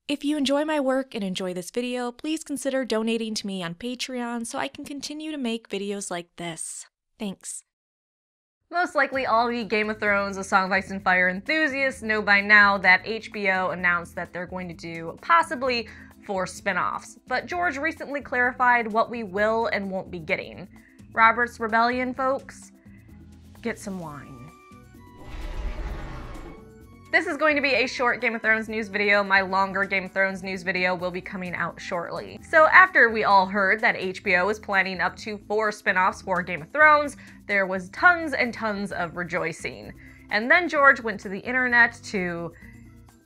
If you enjoy my work and enjoy this video, please consider donating to me on Patreon so I can continue to make videos like this. Thanks. Most likely all the Game of Thrones, A Song of Ice and Fire enthusiasts know by now that HBO announced that they're going to do possibly 4 spin-offs, but George recently clarified what we will and won't be getting. Robert's Rebellion, folks? Get some wine. This is going to be a short Game of Thrones news video. My longer Game of Thrones news video will be coming out shortly. So after we all heard that HBO is planning up to 4 spin-offs for Game of Thrones, there was tons and tons of rejoicing. And then George went to the internet to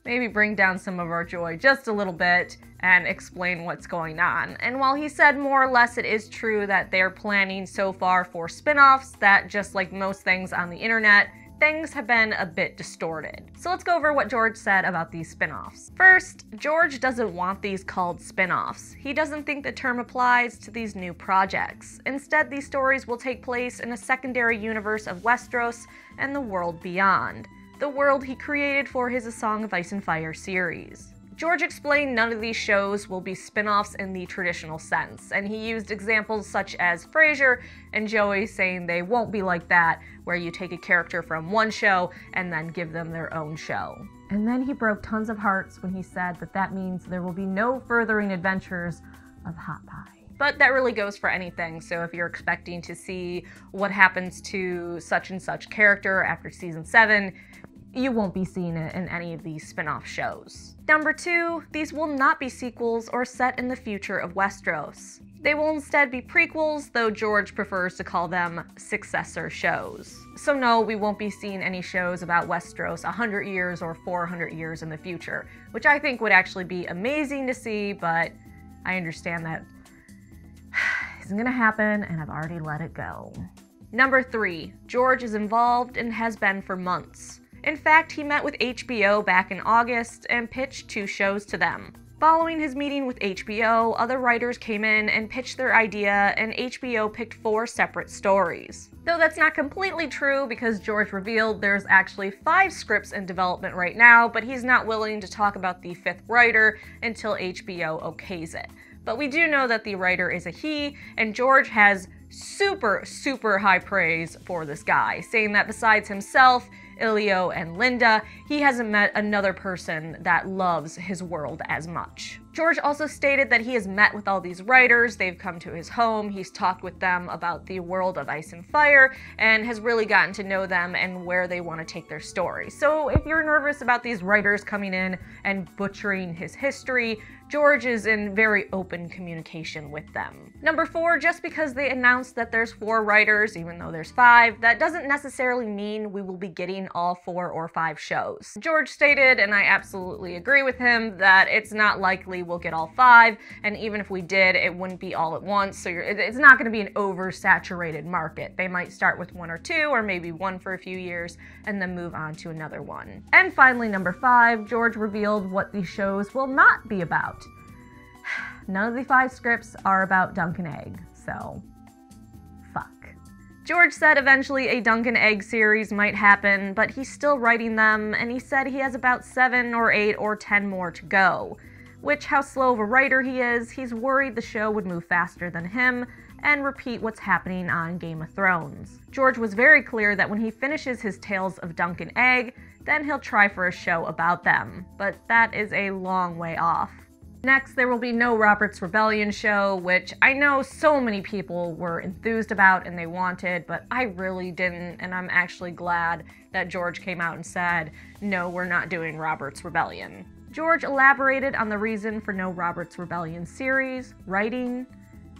maybe bring down some of our joy just a little bit and explain what's going on. And while he said more or less it is true that they're planning so far for spin-offs, that just like most things on the internet, things have been a bit distorted. So let's go over what George said about these spin-offs. First, George doesn't want these called spin-offs. He doesn't think the term applies to these new projects. Instead, these stories will take place in a secondary universe of Westeros and the world beyond, the world he created for his A Song of Ice and Fire series. George explained none of these shows will be spin-offs in the traditional sense, and he used examples such as Frasier and Joey saying they won't be like that, where you take a character from one show and then give them their own show. And then he broke tons of hearts when he said that that means there will be no furthering adventures of Hot Pie. But that really goes for anything, so if you're expecting to see what happens to such and such character after season 7, you won't be seeing it in any of these spin-off shows. Number 2, these will not be sequels or set in the future of Westeros. They will instead be prequels, though George prefers to call them successor shows. So no, we won't be seeing any shows about Westeros 100 years or 400 years in the future, which I think would actually be amazing to see, but I understand that isn't gonna happen, and I've already let it go. Number 3, George is involved and has been for months. In fact, he met with HBO back in August and pitched 2 shows to them. Following his meeting with HBO, other writers came in and pitched their idea, and HBO picked 4 separate stories. Though that's not completely true, because George revealed there's actually 5 scripts in development right now, but he's not willing to talk about the 5th writer until HBO okays it. But we do know that the writer is a he, and George has super high praise for this guy, saying that besides himself, Ilio, and Linda, he hasn't met another person that loves his world as much. George also stated that he has met with all these writers, they've come to his home, he's talked with them about the world of Ice and Fire, and has really gotten to know them and where they want to take their story. So if you're nervous about these writers coming in and butchering his history, George is in very open communication with them. Number 4, just because they announced that there's 4 writers, even though there's 5, that doesn't necessarily mean we will be getting all 4 or 5 shows. George stated, and I absolutely agree with him, that it's not likely we'll get all 5, and even if we did, it wouldn't be all at once, so it's not going to be an oversaturated market. They might start with 1 or 2, or maybe 1 for a few years, and then move on to another one. And finally, number 5, George revealed what these shows will not be about. None of the 5 scripts are about Dunk and Egg, so fuck. George said eventually a Dunk and Egg series might happen, but he's still writing them, and he said he has about 7 or 8 or 10 more to go. Which, how slow of a writer he is, he's worried the show would move faster than him and repeat what's happening on Game of Thrones. George was very clear that when he finishes his tales of Dunk and Egg, then he'll try for a show about them, but that is a long way off. Next, there will be no Robert's Rebellion show, which I know so many people were enthused about and they wanted, but I really didn't, and I'm actually glad that George came out and said, no, we're not doing Robert's Rebellion. George elaborated on the reason for no Robert's Rebellion series, writing,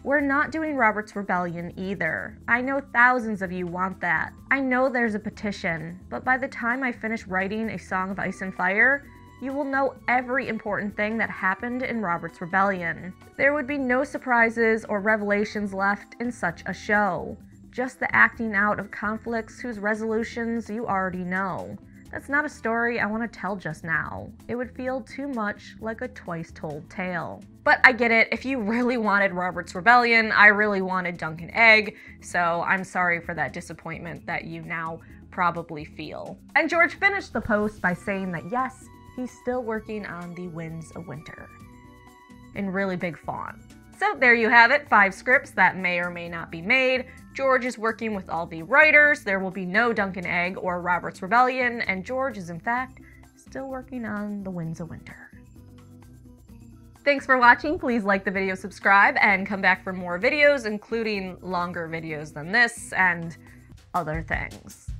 "We're not doing Robert's Rebellion either. I know thousands of you want that. I know there's a petition, but by the time I finish writing A Song of Ice and Fire, you will know every important thing that happened in Robert's Rebellion. There would be no surprises or revelations left in such a show. Just the acting out of conflicts whose resolutions you already know. That's not a story I want to tell just now. It would feel too much like a twice-told tale." But I get it, if you really wanted Robert's Rebellion, I really wanted Dunk and Egg, so I'm sorry for that disappointment that you now probably feel. And George finished the post by saying that yes, he's still working on The Winds of Winter in really big font. So there you have it, 5 scripts that may or may not be made. George is working with all the writers. There will be no Duncan Egg or Robert's Rebellion, and George is in fact still working on The Winds of Winter. Thanks for watching. Please like the video, subscribe, and come back for more videos, including longer videos than this and other things.